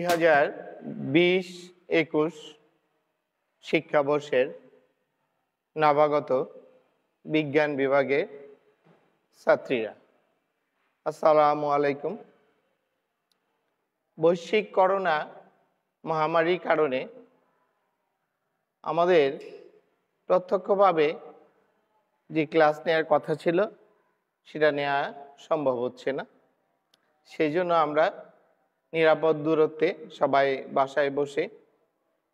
2020-21 শিক্ষাবর্ষের নবাগত বিজ্ঞান বিভাগের ছাত্রীরা, আসসালামু আলাইকুম। বৈশ্বিক করোনা মহামারীর কারণে আমাদের প্রত্যক্ষভাবে যে ক্লাস নেওয়ার কথা ছিল সেটা নেওয়া সম্ভব হচ্ছে না। সেই জন্য আমরা নিরাপদ দূরত্বে সবাই বাসায় বসে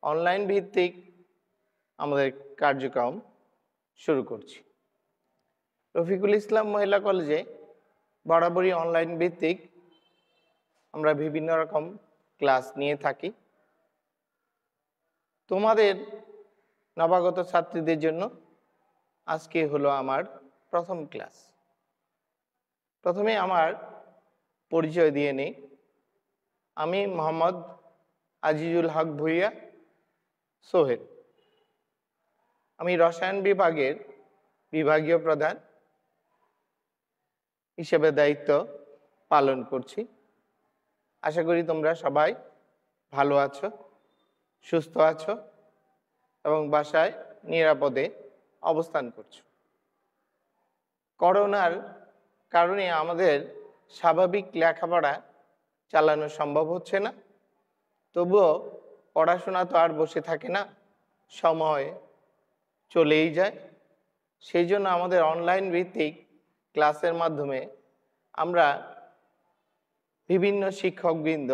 অনলাইন ভিত্তিক আমাদের কার্যক্রম শুরু করছি। রফিকুল ইসলাম মহিলা কলেজে বরাবরই অনলাইন ভিত্তিক আমরা বিভিন্ন রকম ক্লাস নিয়ে থাকি। তোমাদের নবাগত ছাত্রীদের জন্য আজকে হলো আমার প্রথম ক্লাস। প্রথমে আমার পরিচয় দিয়ে নেই। আমি মোহাম্মদ আজিজুল হক ভুইয়া সোহেল। আমি রসায়ন বিভাগের বিভাগীয় প্রধান হিসেবে দায়িত্ব পালন করছি। আশা করি তোমরা সবাই ভালো আছো, সুস্থ আছো এবং বাসায় নিরাপদে অবস্থান করছো। করোনার কারণে আমাদের স্বাভাবিক লেখাপড়া চালানো সম্ভব হচ্ছে না, তবুও পড়াশোনা তো আর বসে থাকে না, সময় চলেই যায়। সেই জন্য আমাদের অনলাইন ভিত্তিক ক্লাসের মাধ্যমে আমরা বিভিন্ন শিক্ষকবৃন্দ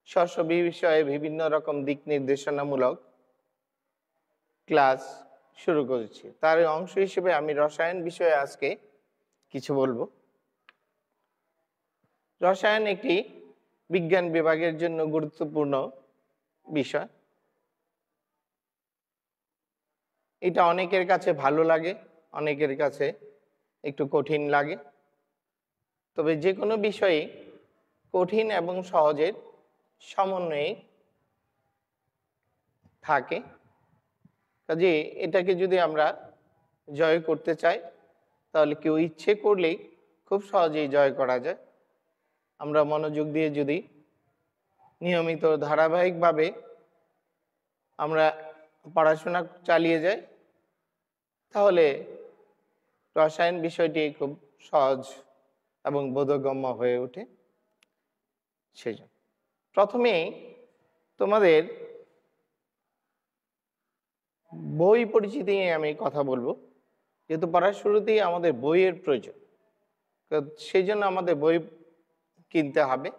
স্ব বিষয়ে বিভিন্ন রকম দিক নির্দেশনামূলক ক্লাস শুরু করেছি। তার অংশ হিসেবে আমি রসায়ন বিষয়ে আজকে কিছু বলবো। রসায়ন একটি বিজ্ঞান বিভাগের জন্য গুরুত্বপূর্ণ বিষয়। এটা অনেকের কাছে ভালো লাগে, অনেকের কাছে একটু কঠিন লাগে। তবে যে কোনো বিষয়ে কঠিন এবং সহজের সমন্বয়ে থাকে। কাজে এটাকে যদি আমরা জয় করতে চাই তাহলে কেউ ইচ্ছে করলেই খুব সহজেই জয় করা যায়। আমরা মনোযোগ দিয়ে যদি নিয়মিত ধারাবাহিকভাবে আমরা পড়াশোনা চালিয়ে যাই তাহলে রসায়ন বিষয়টি খুব সহজ এবং বোধগম্য হয়ে ওঠে। সেজন্য প্রথমেই তোমাদের বই পরিচিতি নিয়ে আমি কথা বলবো, যেহেতু পড়ার শুরুতেই আমাদের বইয়ের প্রয়োজন, সেই জন্য আমাদের বই কিনতে হবে।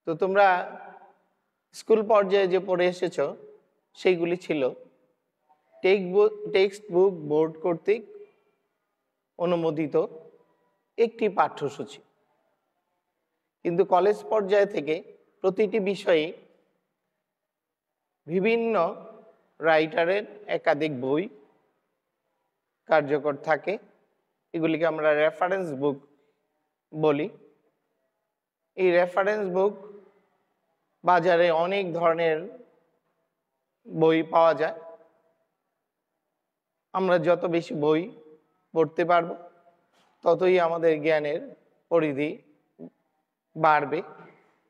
তো তোমরা স্কুল পর্যায়ে যে পড়ে এসেছো সেইগুলি ছিল টেক্সট বুক বোর্ড কর্তৃক অনুমোদিত একটি পাঠ্যসূচি। কিন্তু কলেজ পর্যায় থেকে প্রতিটি বিষয়ে বিভিন্ন রাইটারের একাধিক বই কার্যকর থাকে। এগুলিকে আমরা রেফারেন্স বুক বলি। এই রেফারেন্স বুক বাজারে অনেক ধরনের বই পাওয়া যায়। আমরা যত বেশি বই পড়তে পারবো ততই আমাদের জ্ঞানের পরিধি বাড়বে।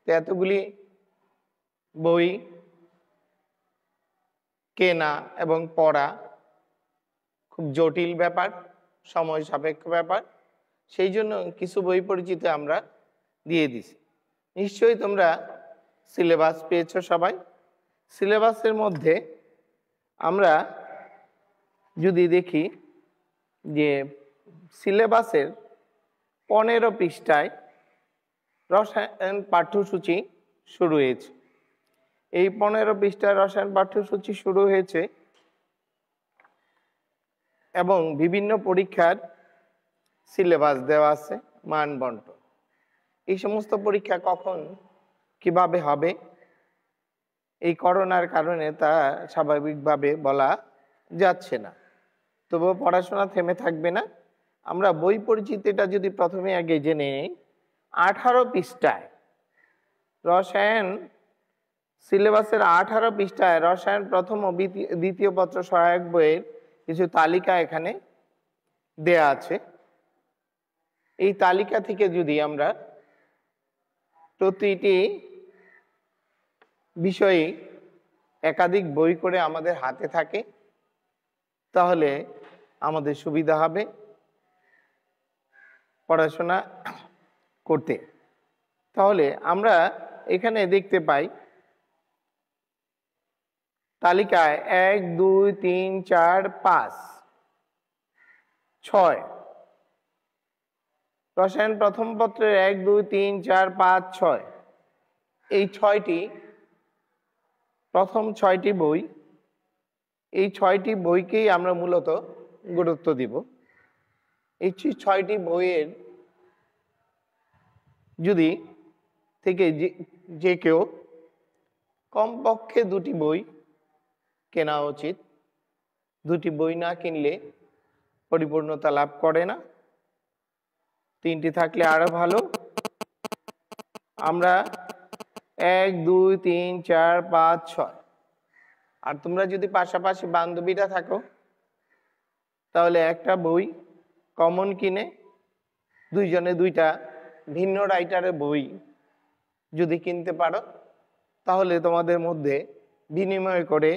তো এতগুলি বই কেনা এবং পড়া খুব জটিল ব্যাপার, সময় সাপেক্ষ ব্যাপার। সেই জন্য কিছু বই পরিচিতি আমরা দিয়ে দিছি। নিশ্চয়ই তোমরা সিলেবাস পেয়েছো সবাই। সিলেবাসের মধ্যে আমরা যদি দেখি যে সিলেবাসের 15 পৃষ্ঠায় রসায়ন পাঠ্যসূচি শুরু হয়েছে। এই 15 পৃষ্ঠায় রসায়ন পাঠ্যসূচি শুরু হয়েছে এবং বিভিন্ন পরীক্ষার সিলেবাস দেওয়া আছে, মান বন্টন। এই সমস্ত পরীক্ষা কখন কিভাবে হবে এই করোনার কারণে তা স্বাভাবিকভাবে বলা যাচ্ছে না, তবুও পড়াশোনা থেমে থাকবে না। আমরা বই পরিচিতিটা যদি প্রথমে আগে জেনে নিই, 18 পৃষ্ঠায় রসায়ন সিলেবাসের 18 পৃষ্ঠায় রসায়ন প্রথম ও দ্বিতীয় পত্র সহায়ক বইয়ের কিছু তালিকা এখানে দেয়া আছে। এই তালিকা থেকে যদি আমরা প্রতিটি বিষয়ে একাধিক বই করে আমাদের হাতে থাকে, তাহলে আমাদের সুবিধা হবে পড়াশোনা করতে। তাহলে আমরা এখানে দেখতে পাই তালিকায় 1 2 3 4 5 6 রসায়ন প্রথম পত্রের 1 2 3 4 5 6 এই 6টি প্রথম 6টি বই। এই 6টি বইকেই আমরা মূলত গুরুত্ব দিব। এই 6টি বইয়ের যদি থেকে যে কেউ কমপক্ষে 2টি বই কেনা উচিত। 2টি বই না কিনলে পরিপূর্ণতা লাভ করে না। 3টি থাকলে আরো ভালো। আমরা 1 2 3 4 5 6 আর তোমরা যদি পাশাপাশি বান্ধবীরা থাকো তাহলে একটা বই কমন কিনে দুইজনে দুইটা ভিন্ন রাইটারের বই যদি কিনতে পারো তাহলে তোমাদের মধ্যে বিনিময় করে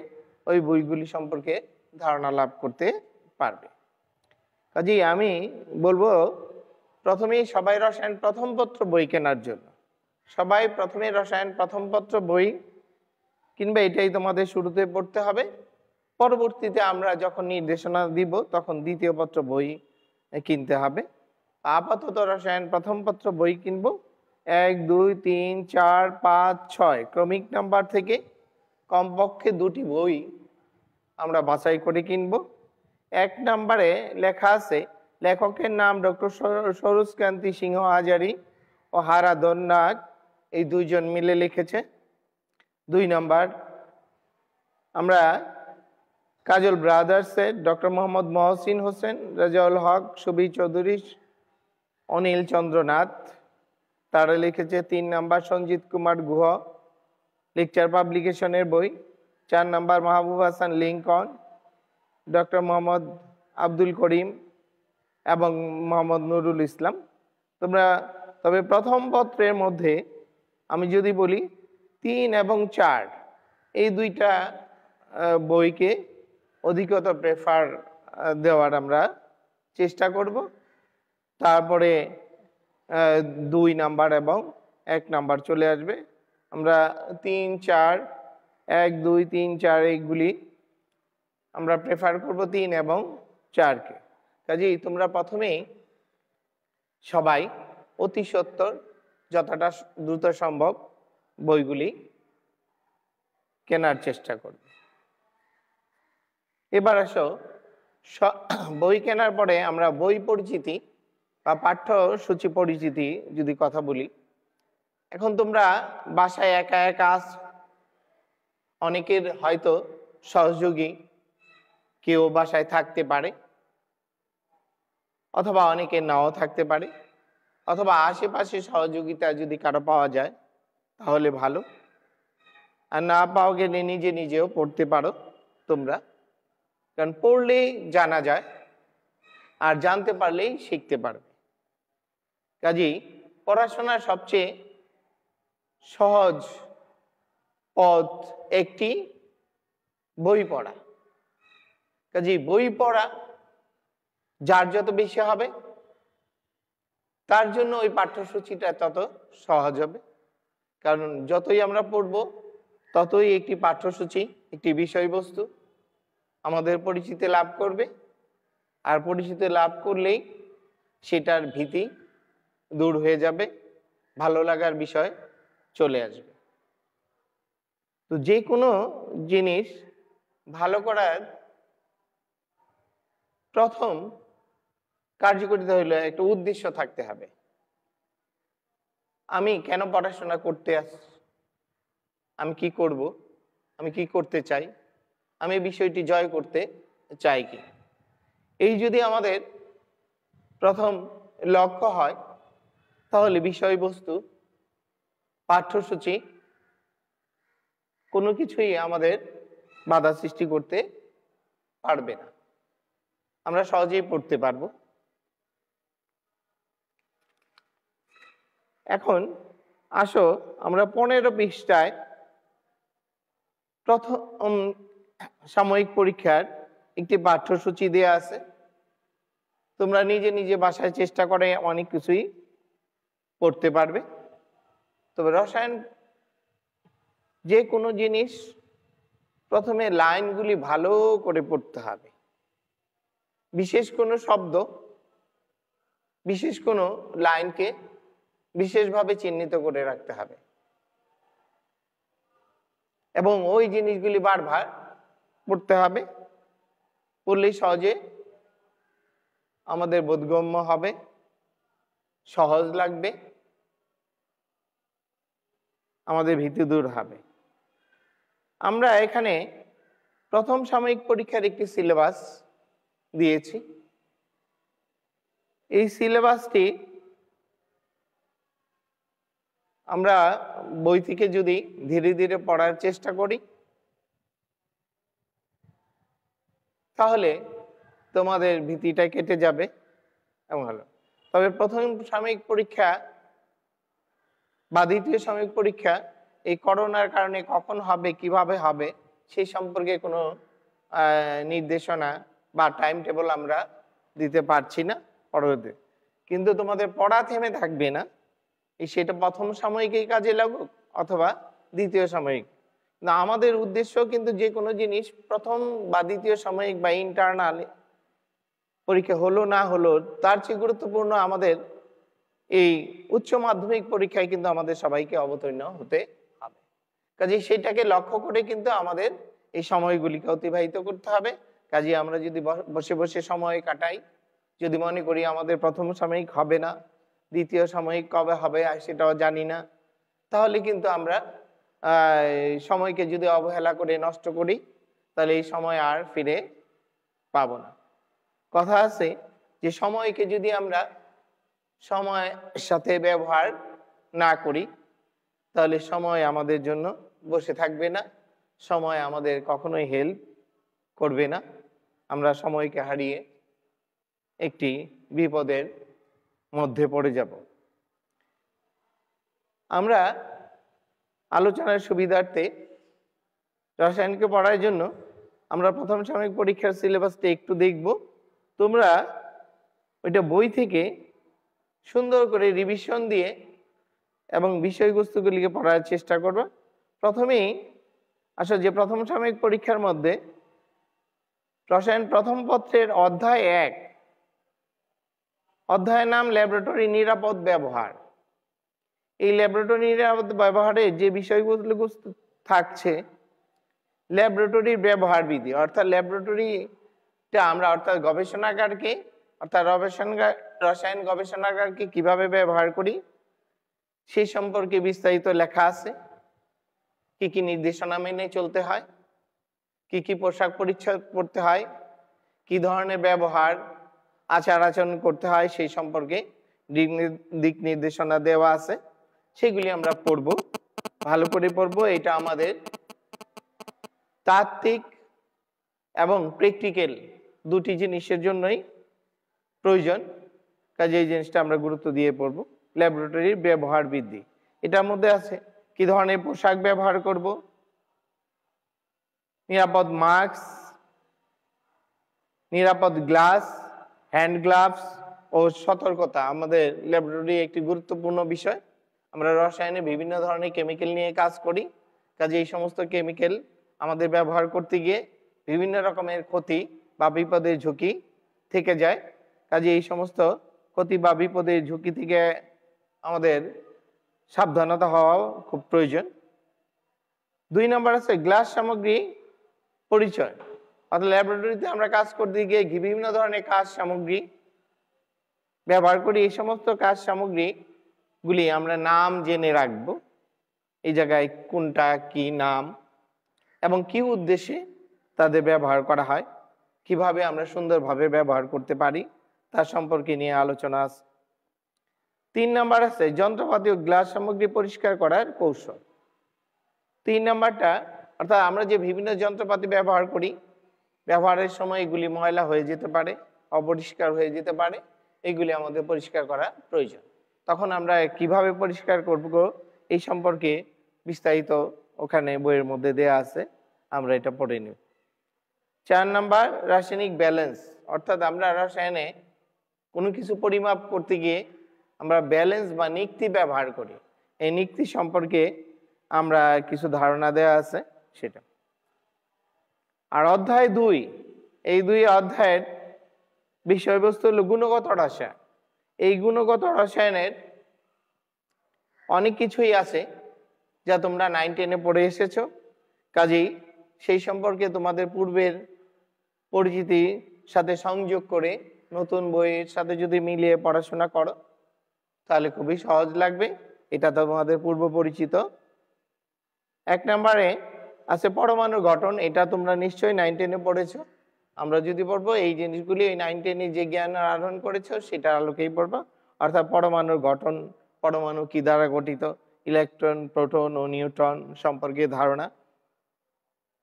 ওই বইগুলি সম্পর্কে ধারণা লাভ করতে পারবে। কাজেই আমি বলবো প্রথমেই সবাই রসায়ন প্রথম পত্র বই কেনার জন্য সবাই প্রথমে রসায়ন প্রথম পত্র বই কিনবে, এটাই তোমাদের শুরুতে পড়তে হবে। পরবর্তীতে আমরা যখন নির্দেশনা দিব তখন দ্বিতীয় পত্র বই কিনতে হবে। আপাতত রসায়ন প্রথম পত্র বই কিনবো 1 2 3 4 5 6 ক্রমিক নাম্বার থেকে কমপক্ষে 2টি বই আমরা বাছাই করে কিনবো। 1 নম্বরে লেখা আছে লেখকের নাম ডক্টর সরোজকান্তি সিংহ হাজারি ও হারা দন্নাগ, এই দুইজন মিলে লিখেছে। 2 নম্বর আমরা কাজল ব্রাদার্সের ডক্টর মোহাম্মদ মহসিন হোসেন, রাজাউল হক, সুবীর চৌধুরী, অনিল চন্দ্রনাথ, তারা লিখেছে। 3 নম্বর সঞ্জিত কুমার গুহ লেকচার পাবলিকেশনের বই। 4 নম্বর মাহবুব হাসান লিঙ্কন, ডক্টর মোহাম্মদ আব্দুল করিম এবং মোহাম্মদ নুরুল ইসলাম। তবে প্রথম পত্রের মধ্যে আমি যদি বলি 3 এবং 4 এই দুইটা বইকে অধিকতর প্রেফার দেওয়ার আমরা চেষ্টা করব। তারপরে 2 নাম্বার এবং 1 নাম্বার চলে আসবে। আমরা 3 4 1 2 3 4 এইগুলি আমরা প্রেফার করব 3 এবং 4কে। কাজেই তোমরা প্রথমেই সবাই অতি সত্বর যতটা দ্রুত সম্ভব বইগুলি কেনার চেষ্টা করবে। এবার আসো বই কেনার পরে আমরা বই পরিচিতি বা পাঠ্যসূচি পরিচিতি যদি কথা বলি। এখন তোমরা বাসায় একা একা আছো, অনেকের হয়তো সহযোগী কেউ বাসায় থাকতে পারে অথবা অনেকের নাও থাকতে পারে, অথবা আশেপাশে সহযোগিতা যদি কারো পাওয়া যায় তাহলে ভালো, আর না পাওয়া গেলে নিজে নিজেও পড়তে পারো তোমরা। কারণ পড়লেই জানা যায় আর জানতে পারলেই শিখতে পারবে। কাজেই পড়াশোনার সবচেয়ে সহজ পথ একটি বই পড়া। কাজেই বই পড়া যার যত বেশি হবে তার জন্য ওই পাঠ্যসূচিটা তত সহজ হবে। কারণ যতই আমরা পড়ব ততই একটি পাঠ্যসূচি, একটি বিষয়বস্তু আমাদের পরিচিতি লাভ করবে, আর পরিচিতি লাভ করলেই সেটার ভীতি দূর হয়ে যাবে, ভালো লাগার বিষয় চলে আসবে। তো যে কোনো জিনিস ভালো করার প্রথম কার্যকরিতা হলো একটা উদ্দেশ্য থাকতে হবে। আমি কেন পড়াশোনা করতে আসছি, আমি কি করব, আমি কি করতে চাই, আমি বিষয়টি জয় করতে চাই কি। এই যদি আমাদের প্রথম লক্ষ্য হয় তাহলে বিষয়বস্তু, পাঠ্যসূচি কোনো কিছুই আমাদের বাধা সৃষ্টি করতে পারবে না, আমরা সহজেই পড়তে পারবো। এখন আসো আমরা 15 পৃষ্ঠায় প্রথম সাময়িক পরীক্ষার একটি পাঠ্যসূচি দেয়া আছে, তোমরা নিজে নিজে বাসায় চেষ্টা করে অনেক কিছুই পড়তে পারবে। তবে রসায়ন যে কোনো জিনিস প্রথমে লাইনগুলি ভালো করে পড়তে হবে, বিশেষ কোনো শব্দ, বিশেষ কোনো লাইনকে বিশেষভাবে চিহ্নিত করে রাখতে হবে এবং ওই জিনিসগুলি বারবার পড়তে হবে। পড়লেই সহজে আমাদের বোধগম্য হবে, সহজ লাগবে, আমাদের ভীতি দূর হবে। আমরা এখানে প্রথম সাময়িক পরীক্ষার একটি সিলেবাস দিয়েছি। এই সিলেবাসটি আমরা বই থেকে যদি ধীরে ধীরে পড়ার চেষ্টা করি তাহলে তোমাদের ভীতিটা কেটে যাবে এবং ভালো। তবে প্রথম সাময়িক পরীক্ষা বা দ্বিতীয় সাময়িক পরীক্ষা এই করোনার কারণে কখন হবে, কিভাবে হবে সেই সম্পর্কে কোনো নির্দেশনা বা টাইম টেবল আমরা দিতে পারছি না পরবর্তী। কিন্তু তোমাদের পড়া থেমে থাকবে না, সেটা প্রথম সাময়িকই কাজে লাগুক অথবা দ্বিতীয় সাময়িক। না, আমাদের উদ্দেশ্য কিন্তু যে কোনো জিনিস প্রথম বা দ্বিতীয় সাময়িক বা ইন্টারনাল পরীক্ষা হলো না হলো তার চেয়ে গুরুত্বপূর্ণ আমাদের এই উচ্চ মাধ্যমিক পরীক্ষায় কিন্তু আমাদের সবাইকে অবতীর্ণ হতে হবে। কাজে সেটাকে লক্ষ্য করে কিন্তু আমাদের এই সময়গুলিকে অতিবাহিত করতে হবে। কাজে আমরা যদি বসে বসে সময় কাটাই, যদি মনে করি আমাদের প্রথম সাময়িক হবে না, দ্বিতীয় সাময়িক কবে হবে সেটাও জানি না, তাহলে কিন্তু আমরা সময়কে যদি অবহেলা করে নষ্ট করি তাহলে এই সময় আর ফিরে পাবো না। কথা আছে যে সময়কে যদি আমরা সময়ের সাথে ব্যবহার না করি তাহলে সময় আমাদের জন্য বসে থাকবে না, সময় আমাদের কখনোই হেল্প করবে না। আমরা সময়কে হারিয়ে একটি বিপদের মধ্যে পড়ে যাব। আমরা আলোচনার সুবিধার্থে রসায়নকে পড়ার জন্য আমরা প্রথম সাময়িক পরীক্ষার সিলেবাসটা একটু দেখব। তোমরা ওইটা বই থেকে সুন্দর করে রিভিশন দিয়ে এবং বিষয়বস্তুগুলিকে পড়ার চেষ্টা করবা। প্রথমেই আসলে যে প্রথম সাময়িক পরীক্ষার মধ্যে রসায়ন প্রথম পত্রের অধ্যায় 1, অধ্যায়ের নাম ল্যাবরেটরি নিরাপদ ব্যবহার। এই ল্যাবরেটরি নিরাপদ ব্যবহারে যে বিষয়গুলো থাকছে ল্যাবরেটরির ব্যবহার বিধি, অর্থাৎ ল্যাবরেটরিটা আমরা অর্থাৎ গবেষণাগারকে অর্থাৎ রসায়ন গবেষণাগারকে কিভাবে ব্যবহার করি সেই সম্পর্কে বিস্তারিত লেখা আছে। কি কি নির্দেশনা মেনে চলতে হয়, কি কি পোশাক পরিচ্ছদ পরতে হয়, কি ধরনের ব্যবহার আচার আচরণ করতে হয় সেই সম্পর্কে দিক নির্দেশনা দেওয়া আছে। সেগুলি আমরা পড়ব, ভালো করে পড়ব। এটা আমাদের তাত্ত্বিক এবং প্র্যাকটিক্যাল দুটি জিনিসের জন্যই প্রয়োজন। কাজে এই জিনিসটা আমরা গুরুত্ব দিয়ে পড়ব। ল্যাবরেটরির ব্যবহার বৃদ্ধি, এটার মধ্যে আছে কি ধরনের পোশাক ব্যবহার করব, নিরাপদ মাস্ক, নিরাপদ গ্লাস, হ্যান্ড গ্লাভস ও সতর্কতা আমাদের ল্যাবরেটরি একটি গুরুত্বপূর্ণ বিষয়। আমরা রসায়নে বিভিন্ন ধরনের কেমিক্যাল নিয়ে কাজ করি, কাজে এই সমস্ত কেমিক্যাল আমাদের ব্যবহার করতে গিয়ে বিভিন্ন রকমের ক্ষতি বা বিপদের ঝুঁকি থেকে যায়। কাজে এই সমস্ত ক্ষতি বা বিপদের ঝুঁকি থেকে আমাদের সাবধানতা হওয়া খুব প্রয়োজন। 2 নম্বর আছে গ্লাস সামগ্রী পরিচয়, অর্থাৎ ল্যাবরেটরিতে আমরা কাজ করতে গিয়ে বিভিন্ন ধরনের কাজ সামগ্রী ব্যবহার করি। এই সমস্ত কাজ সামগ্রীগুলি আমরা নাম জেনে রাখবো, এই জায়গায় কোনটা কি নাম এবং কি উদ্দেশ্যে তাদের ব্যবহার করা হয়, কিভাবে আমরা সুন্দরভাবে ব্যবহার করতে পারি তার সম্পর্কে নিয়ে আলোচনা আছে। 3 নম্বর আছে যন্ত্রপাতি ও গ্লাস সামগ্রী পরিষ্কার করার কৌশল। 3 নম্বরটা অর্থাৎ আমরা যে বিভিন্ন যন্ত্রপাতি ব্যবহার করি, ব্যবহারের সময় এগুলি ময়লা হয়ে যেতে পারে, অপরিষ্কার হয়ে যেতে পারে, এগুলি আমাদের পরিষ্কার করা প্রয়োজন। তখন আমরা কিভাবে পরিষ্কার করব এই সম্পর্কে বিস্তারিত ওখানে বইয়ের মধ্যে দেয়া আছে। আমরা এটা পড়ে নিব। 4 নাম্বার রাসায়নিক ব্যালেন্স, অর্থাৎ আমরা রসায়নে কোনো কিছু পরিমাপ করতে গিয়ে আমরা ব্যালেন্স বা নিক্তি ব্যবহার করি। এই নিক্তি সম্পর্কে আমরা কিছু ধারণা দেওয়া আছে সেটা। আর অধ্যায় 2, এই 2 অধ্যায়ের বিষয়বস্তু হলো গুণগত রসায়ন। এই গুণগত রসায়নের অনেক কিছুই আছে যা তোমরা 9-10-এ পড়ে এসেছো, কাজেই সেই সম্পর্কে তোমাদের পূর্বের পরিচিতির সাথে সংযোগ করে নতুন বইয়ের সাথে যদি মিলিয়ে পড়াশোনা করো তাহলে খুবই সহজ লাগবে। এটা তোমাদের পূর্ব পরিচিত। 1 নম্বরে আছে পরমাণুর গঠন, এটা তোমরা নিশ্চয়ই 9-10-এ পড়েছো। আমরা যদি পড়বো এই জিনিসগুলি ওই 9-10-এ যে জ্ঞান আহরণ করেছো সেটার আলোকেই পড়বা, অর্থাৎ পরমাণুর গঠন, পরমাণু কি দ্বারা গঠিত, ইলেকট্রন, প্রোটন ও নিউট্রন সম্পর্কে ধারণা।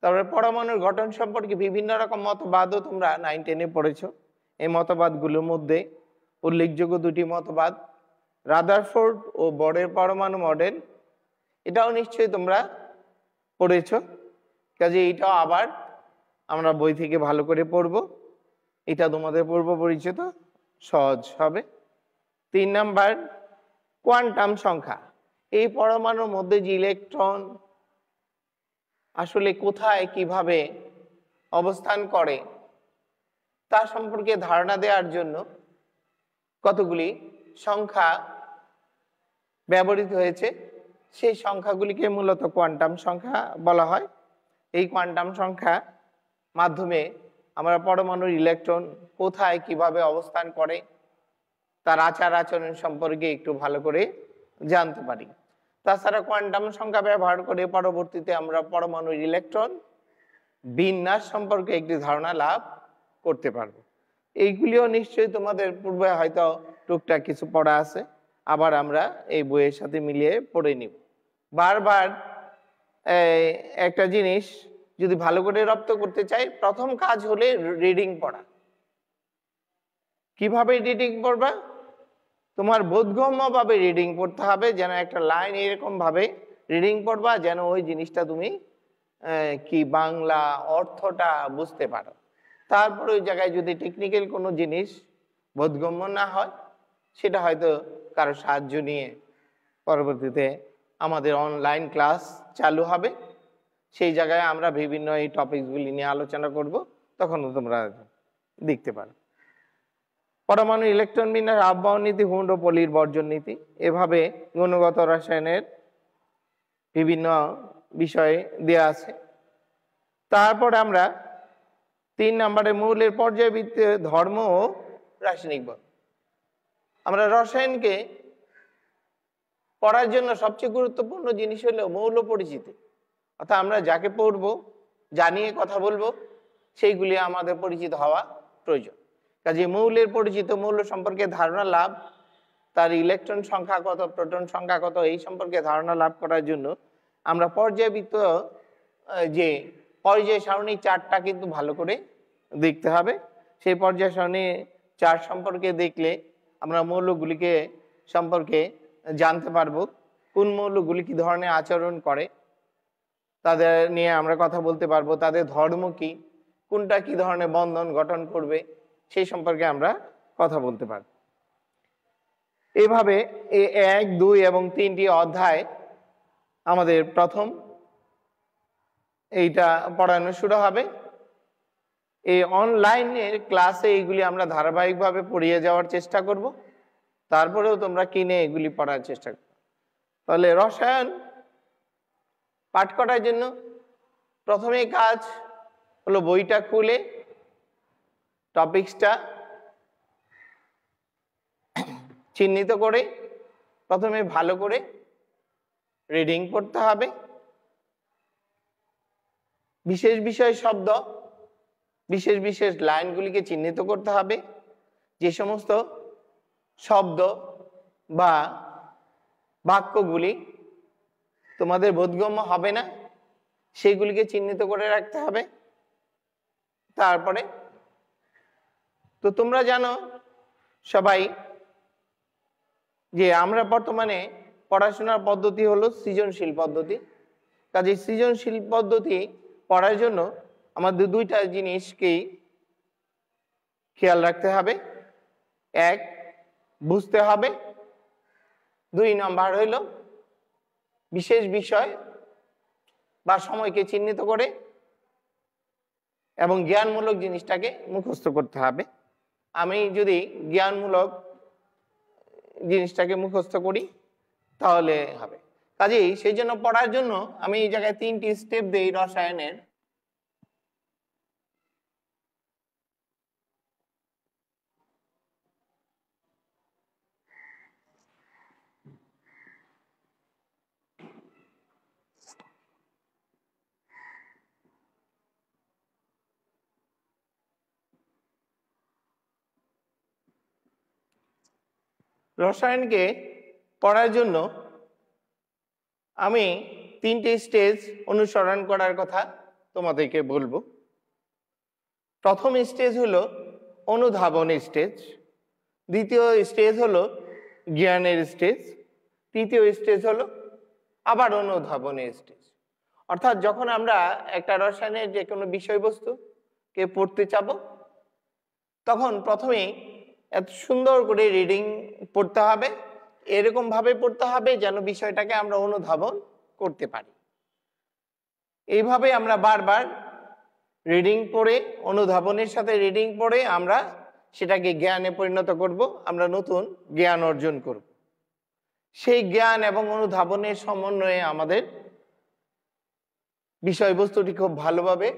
তারপরে পরমাণুর গঠন সম্পর্কে বিভিন্ন রকম মতবাদও তোমরা 9-10-এ পড়েছো। এই মতবাদগুলোর মধ্যে উল্লেখযোগ্য 2টি মতবাদ, রাদারফোর্ড ও বরের পরমাণু মডেল, এটাও নিশ্চয়ই তোমরা পড়েছো, কাজে এটাও আবার আমরা বই থেকে ভালো করে পড়ব। এটা তোমাদের পূর্ব পরিচিত, সহজ হবে। 3 নাম্বার কোয়ান্টাম সংখ্যা। এই পরমাণুর মধ্যে যে ইলেকট্রন আসলে কোথায় কিভাবে অবস্থান করে তা সম্পর্কে ধারণা দেওয়ার জন্য কতগুলি সংখ্যা ব্যবহৃত হয়েছে। সেই সংখ্যাগুলিকে মূলত কোয়ান্টাম সংখ্যা বলা হয়। এই কোয়ান্টাম সংখ্যা মাধ্যমে আমরা পরমাণুর ইলেকট্রন কোথায় কিভাবে অবস্থান করে তার আচার আচরণ সম্পর্কে একটু ভালো করে জানতে পারি। তাছাড়া কোয়ান্টাম সংখ্যা ব্যবহার করে পরবর্তীতে আমরা পরমাণুর ইলেকট্রন বিন্যাস সম্পর্কে একটি ধারণা লাভ করতে পারব। এইগুলিও নিশ্চয়ই তোমাদের পূর্বে হয়তো টুকটাক কিছু পড়া আছে, আবার আমরা এই বইয়ের সাথে মিলিয়ে পড়ে নিব। বারবার একটা জিনিস যদি ভালো করে রপ্ত করতে চাই, প্রথম কাজ হলে রিডিং পড়া। কিভাবে রিডিং পড়বা? তোমার বোধগম্যভাবে রিডিং পড়তে হবে, যেন একটা লাইন এরকম ভাবে রিডিং পড়বা যেন ওই জিনিসটা তুমি কি বাংলা অর্থটা বুঝতে পারো। তারপর ওই জায়গায় যদি টেকনিক্যাল কোনো জিনিস বোধগম্য না হয় সেটা হয়তো কারো সাহায্য নিয়ে পরবর্তীতে আমাদের অনলাইন ক্লাস চালু হবে, সেই জায়গায় আমরা বিভিন্ন এই টপিকসগুলি নিয়ে আলোচনা করব, তখন তোমরা দেখতে পারো। পরমাণু ইলেকট্রন বিন্যাস, আহ্বায়ন নীতি, হুন্ড ও পলির বর্জন নীতি, এভাবে গুণগত রসায়নের বিভিন্ন বিষয় দেয়া আছে। তারপর আমরা 3 নম্বরে মৌলের পর্যায়বৃত্তীয় ধর্ম ও রাসায়নিক বল। আমরা রসায়নকে পড়ার জন্য সবচেয়ে গুরুত্বপূর্ণ জিনিস হলো মৌল পরিচিতি, অর্থাৎ আমরা যাকে পড়বো জানিয়ে কথা বলবো সেইগুলি আমাদের পরিচিত হওয়া প্রয়োজন। কাজে মৌলের পরিচিত, মৌল সম্পর্কে ধারণা লাভ, তার ইলেকট্রন সংখ্যা কত, প্রোটন সংখ্যা কত, এই সম্পর্কে ধারণা লাভ করার জন্য আমরা পর্যায়বৃত্ত যে পর্যায় সারণী চার্টটা কিন্তু ভালো করে দেখতে হবে। সেই পর্যায় সারণী চার্ট সম্পর্কে দেখলে আমরা মৌলগুলিকে সম্পর্কে জানতে পারবো, কোন মৌলগুলি কি ধরনের আচরণ করে তাদের নিয়ে আমরা কথা বলতে পারবো, তাদের ধর্ম কি, কোনটা কি ধরনের বন্ধন গঠন করবে সেই সম্পর্কে আমরা কথা বলতে পারব। এভাবে 1, 2 এবং 3টি অধ্যায় আমাদের প্রথম এইটা পড়ানো শুরু হবে। এই অনলাইনের ক্লাসে এইগুলি আমরা ধারাবাহিকভাবে পড়িয়ে যাওয়ার চেষ্টা করব, তারপরেও তোমরা কিনে এগুলি পড়ার চেষ্টা করো। তাহলে রসায়ন পাঠ করার জন্য প্রথমেই কাজ হলো বইটা খুলে টপিকসটা চিহ্নিত করে প্রথমে ভালো করে রিডিং করতে হবে। বিশেষ বিষয় শব্দ, বিশেষ বিশেষ লাইনগুলিকে চিহ্নিত করতে হবে। যে সমস্ত শব্দ বা বাক্যগুলি তোমাদের বোধগম্য হবে না সেইগুলিকে চিহ্নিত করে রাখতে হবে। তারপরে তো তোমরা জানো সবাই যে আমরা বর্তমানে পড়াশোনার পদ্ধতি হলো সৃজনশীল পদ্ধতি। কাজে সৃজনশীল পদ্ধতি পড়ার জন্য আমাদের দুইটা জিনিসকেই খেয়াল রাখতে হবে। এক, বুঝতে হবে। 2 নম্বর হইল বিশেষ বিষয় বা সময়কে চিহ্নিত করে এবং জ্ঞানমূলক জিনিসটাকে মুখস্থ করতে হবে। আমি যদি জ্ঞানমূলক জিনিসটাকে মুখস্থ করি তাহলে হবে। কাজেই সেই জন্য পড়ার জন্য আমি এই জায়গায় 3টি স্টেপ দেই রসায়নের। রসায়নকে পড়ার জন্য আমি 3টি স্টেজ অনুসরণ করার কথা তোমাদেরকে বলবো। প্রথম স্টেজ হলো অনুধাবন স্টেজ, দ্বিতীয় স্টেজ হলো জ্ঞানের স্টেজ, তৃতীয় স্টেজ হলো আবার অনুধাবনের স্টেজ। অর্থাৎ যখন আমরা একটা রসায়নের যে কোনো বিষয়বস্তুকে পড়তে চাবো তখন প্রথমেই এত সুন্দর করে রিডিং পড়তে হবে, এরকম ভাবে পড়তে হবে যেন বিষয়টাকে আমরা অনুধাবন করতে পারি। এইভাবে আমরা বারবার রিডিং পড়ে, অনুধাবনের সাথে রিডিং পড়ে আমরা সেটাকে জ্ঞানে পরিণত করব, আমরা নতুন জ্ঞান অর্জন করব। সেই জ্ঞান এবং অনুধাবনের সমন্বয়ে আমাদের বিষয়বস্তুটি খুব ভালোভাবে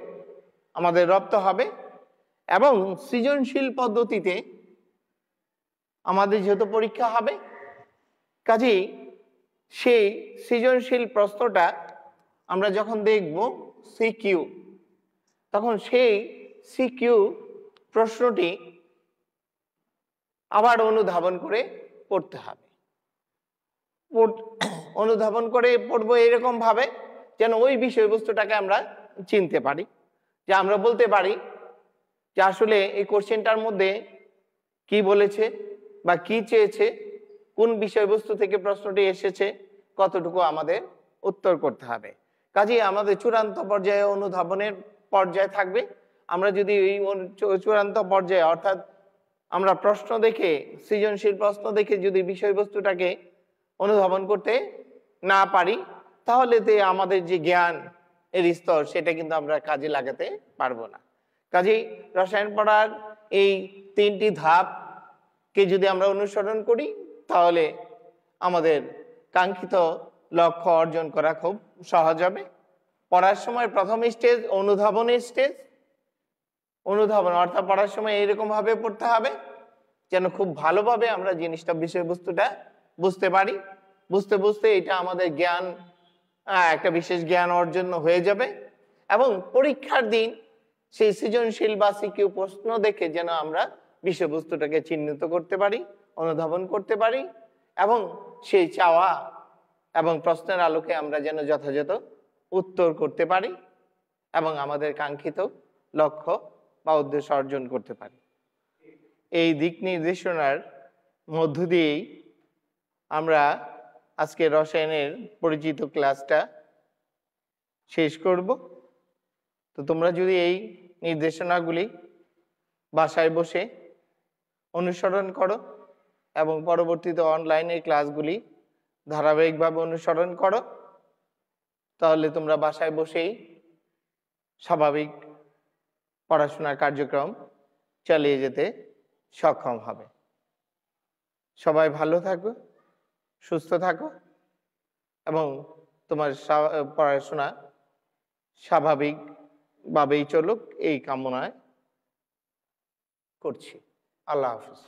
আমাদের রপ্ত হবে এবং সৃজনশীল পদ্ধতিতে আমাদের যেহেতু পরীক্ষা হবে, কাজেই সেই সৃজনশীল প্রশ্নটা আমরা যখন দেখব সিকিউ, তখন সেই সিকিউ প্রশ্নটি আবার অনুধাবন করে পড়তে হবে। অনুধাবন করে পড়বো এরকম ভাবে যেন ওই বিষয়বস্তুটাকে আমরা চিনতে পারি, যে আমরা বলতে পারি যে আসলে এই কোশ্চেনটার মধ্যে কি বলেছে বা কি চেয়েছে, কোন বিষয়বস্তু থেকে প্রশ্নটি এসেছে, কতটুকু আমাদের উত্তর করতে হবে। কাজেই আমাদের চূড়ান্ত পর্যায়ে অনুধাবনের পর্যায়ে থাকবে। আমরা যদি এই চূড়ান্ত পর্যায়ে অর্থাৎ আমরা প্রশ্ন দেখে, সৃজনশীল প্রশ্ন দেখে যদি বিষয়বস্তুটাকে অনুধাবন করতে না পারি তাহলে আমাদের যে জ্ঞান এর স্তর সেটা কিন্তু আমরা কাজে লাগাতে পারবো না। কাজেই রসায়ন পড়ার এই 3টি ধাপকে যদি আমরা অনুসরণ করি তাহলে আমাদের কাঙ্ক্ষিত লক্ষ্য অর্জন করা খুব সহজ হবে। পড়ার সময় প্রথম স্টেজ অনুধাবনের স্টেজ। অনুধাবন অর্থাৎ পড়ার সময় এইরকম ভাবে পড়তে হবে যেন খুব ভালোভাবে আমরা জিনিসটা, বিষয়বস্তুটা বুঝতে পারি। বুঝতে বুঝতে এটা আমাদের জ্ঞান, একটা বিশেষ জ্ঞান অর্জন হয়ে যাবে এবং পরীক্ষার দিন সেই সৃজনশীল বা সিকিউ প্রশ্ন দেখে যেন আমরা বিষয়বস্তুটাকে চিহ্নিত করতে পারি, অনুধাবন করতে পারি এবং সেই চাওয়া এবং প্রশ্নের আলোকে আমরা যেন যথাযথ উত্তর করতে পারি এবং আমাদের কাঙ্ক্ষিত লক্ষ্য বা উদ্দেশ্য অর্জন করতে পারি। এই দিক নির্দেশনার মধ্য দিয়েই আমরা আজকে রসায়নের পরিচিত ক্লাসটা শেষ করব। তো তোমরা যদি এই নির্দেশনাগুলি বাসায় বসে অনুসরণ করো এবং পরবর্তীতে অনলাইনের ক্লাসগুলি ধারাবাহিকভাবে অনুসরণ করো তাহলে তোমরা বাসায় বসেই স্বাভাবিক পড়াশোনার কার্যক্রম চালিয়ে যেতে সক্ষম হবে। সবাই ভালো থাকো, সুস্থ থাকো এবং তোমার পড়াশোনা স্বাভাবিকভাবেই চলুক এই কামনায় করছি। আল্লাহ হাফিজ।